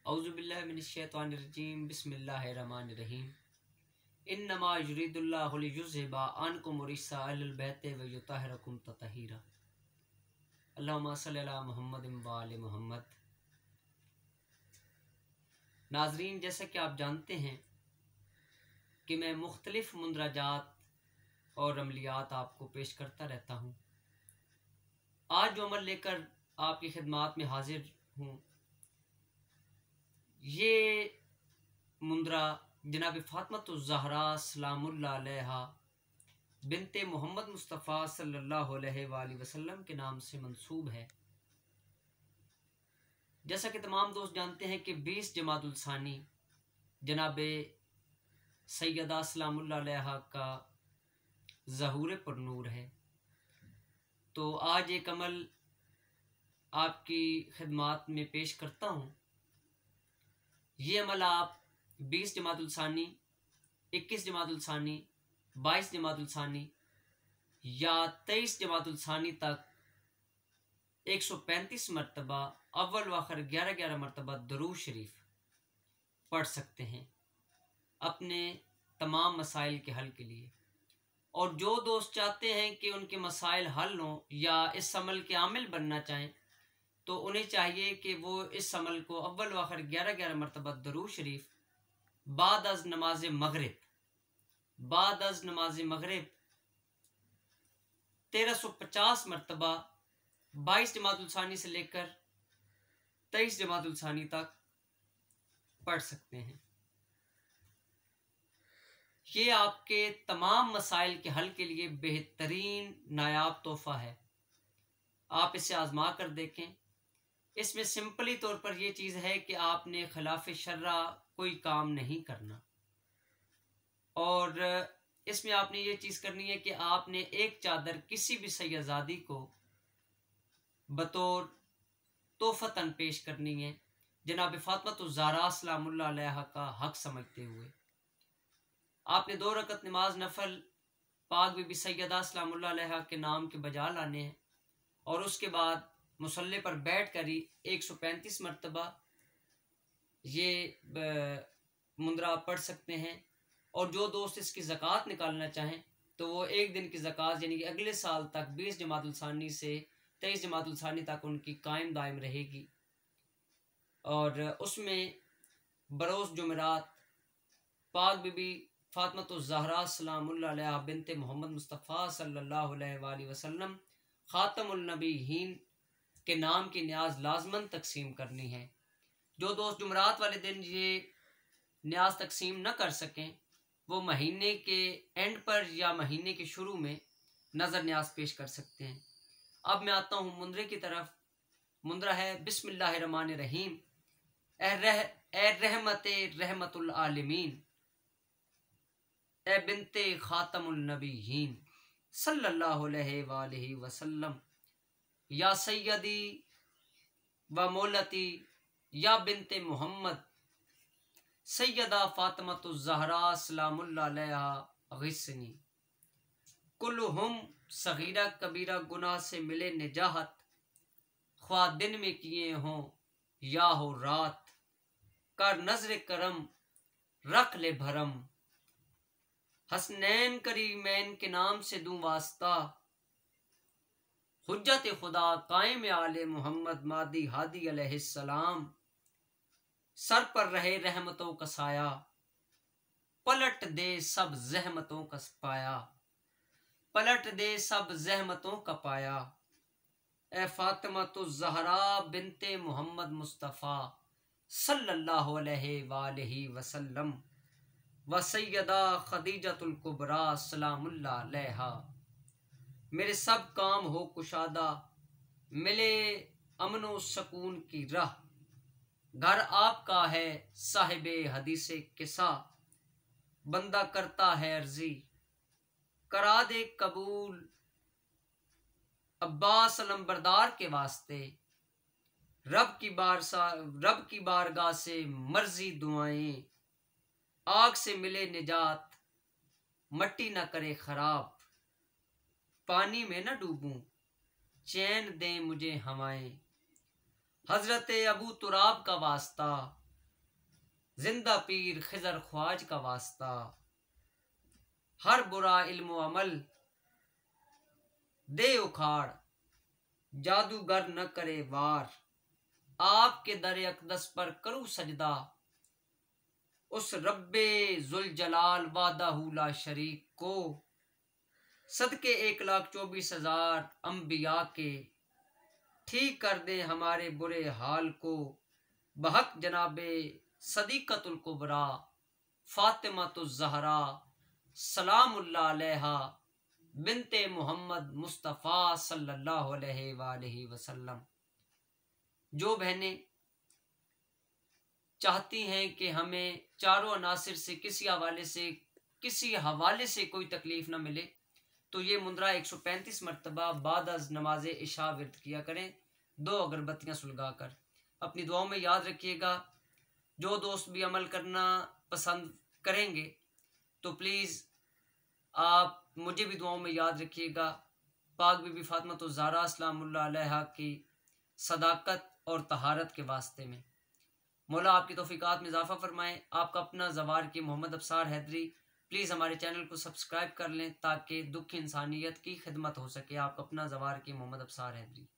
औज़ुबिल्लाहि मिनश्शैतानिर्रजीम बिस्मिल्लाहिर्रहमानिर्रहीम। इन्नमा युरीदुल्लाहु लियुज़हिबा अन्कुम रिज्सा अहलल बैति व युतहिरकुम तत्हीरा। अल्लाहुम्मा सल्लि अला मुहम्मदिन व आलि मुहम्मद। नाज़रीन, जैसा कि आप जानते हैं कि मैं मुख्तलिफ मुंदरजात और अमलियात आपको पेश करता रहता हूँ। आज जो अमल लेकर आपकी खिदमत में हाजिर हूँ, ये मुंदरा जनाब फातिमातुज़ ज़हरा सलामुल्लाह अलैहा बिनते मोहम्मद मुस्तफ़ा सल्लल्लाहु अलैहि वसल्लम के नाम से मंसूब है। जैसा कि तमाम दोस्त जानते हैं कि 20 जमादुल सानी जनाब सैयदा सलामुल्लाह अलैहा का ज़हूर पर नूर है। तो आज एक अमल आपकी खिदमत में पेश करता हूँ। ये अमल आप 20 जमादुल सानी, 21 जमादुल सानी, 22 जमादुल सानी या 23 जमादुल सानी तक 135 मरतबा अव्वल व आखिर 11-11 मरतबा दरूद शरीफ पढ़ सकते हैं अपने तमाम मसाइल के हल के लिए। और जो दोस्त चाहते हैं कि उनके मसाइल हल हों या इस अमल के आमिल बनना चाहें, तो उन्हें चाहिए कि वो इस अमल को अव्वल व आखिर 11-11 मरतबा दरूद शरीफ बाद अज़ नमाज मगरिब 1350 मरतबा 22 जमादुल सानी से लेकर 23 जमादुल सानी तक पढ़ सकते हैं। ये आपके तमाम मसाइल के हल के लिए बेहतरीन नायाब तोहफा है। आप इसे आजमा कर देखें। इसमें सिंपली तौर पर यह चीज़ है कि आपने खिलाफ शर्रा कोई काम नहीं करना, और इसमें आपने ये चीज़ करनी है कि आपने एक चादर किसी भी सैयदादी को बतौर तोहफतन पेश करनी है, जनाब फातिमातुज़ ज़हरा सलामुल्लाह अलैहा का हक समझते हुए। आपने 2 रकत नमाज नफल पाक बीबी सैयदा सलामुल्लाह अलैहा के नाम के बजा लाने हैं, और उसके बाद मुसल्ले पर बैठ कर ही 135 मरतबा ये मुंदरा पढ़ सकते हैं। और जो दोस्त इसकी ज़कात निकालना चाहें तो वो एक दिन की ज़कात यानी कि अगले साल तक 20 जमादुल सानी से 23 जमादुल सानी तक उनकी कायम दायम रहेगी। और उसमें बरोज़ जुमेरात पाक बीबी फातिमातुज़ ज़हरा सलामुल्लाह अलैहा बिनते मोहम्मद मुस्तफ़ा सल्लल्लाहु अलैहि वसल्लम ख़ातमुन नबीयीन के नाम की न्याज लाजमन तकसीम करनी है। जो दोस्त जुमरात वाले दिन ये न्याज तकसीम न कर सकें, वो महीने के एंड पर या महीने के शुरू में नज़र न्याज पेश कर सकते हैं। अब मैं आता हूँ मुंदरे की तरफ। मुंदरा है बिस्मिल्लाहिर्रहमानिर्रहीम। ए रहमते रहमतुल आलमीन, ए बिनते खातमुल नबीयीन सल्लल्लाहु अलैहि वसल्लम, या सैयदी व मौलती या बिनते मोहम्मद सैयदा फातिमातुज़ ज़हरा सलामुल्लाह अलैहा गिस्नी। कुल्लुहुम सगीरा कबीरा गुनाह से मिले निजाहत, ख्वाह दिन में किए हों या हो रात, कर नजर करम रख ले भरम, हसनैन करीमैन के नाम से दूं वास्ता, हुज्जत खुदा कायम आले मोहम्मद मादी हादी अलैहिस्सलाम, सर पर रहे रहमतों का साया, पलट दे सब जहमतों का पाया, पलट दे सब जहमतों का पाया। ए फातिमातुज़ ज़हरा बिनते मोहम्मद मुस्तफ़ा सल्लल्लाहु अलैहि वसल्लम व सैयदा खदीजतुल कुबरा सलामुल्लाह अलैहा, मेरे सब काम हो कुशादा, मिले अमनो सकून की राह, घर आपका है साहिबे हदीसे किसा, बंदा करता है अर्जी करा दे कबूल, अब्बास अलंबरदार के वास्ते, रब की बारगाह से मर्जी दुआएं, आग से मिले निजात मट्टी न करे खराब, पानी में न डूबूं चैन दें मुझे हवाएं, हजरत अबू तुराब का वास्ता, जिंदा पीर खिजर ख्वाज का वास्ता, हर बुरा इल्म अमल दे उखाड़, जादूगर न करे वार, आपके दर अकदस पर करूं सजदा, उस रब्बे जुल जलाल वादाहू ला शरीक को, सदके 1,24,000 अंबिया के, ठीक कर दे हमारे बुरे हाल को, बहक जनाबे सदीकतुल कुबरा फातिमातुज ज़हरा सलामुल्लाह अलैहा बिनते मोहम्मद मुस्तफ़ा सल्लल्लाहु अलैहि वसल्लम। जो बहनें चाहती हैं कि हमें चारों अनासिर से किसी हवाले से कोई तकलीफ ना मिले, तो ये मुंद्रा 135 मरतबा बाद अज नमाज इशा विर्द किया करें, 2 अगरबत्तियां सुलगाकर। अपनी दुआओं में याद रखिएगा। जो दोस्त भी अमल करना पसंद करेंगे तो प्लीज़ आप मुझे भी दुआओं में याद रखिएगा। पाक बीबी फातिमा तो ज़हरा सलामुल्लाह अलैहा की सदाकत और तहारत के वास्ते में मौला आपकी तौफीकात में इजाफा फरमाएं। आपका अपना ज़वार की मोहम्मद अफसार हैदरी। प्लीज़ हमारे चैनल को सब्सक्राइब कर लें ताकि दुख इंसानियत की खिदमत हो सके। आपका अपना ज़वार की मोहम्मद अफसार हैदरी।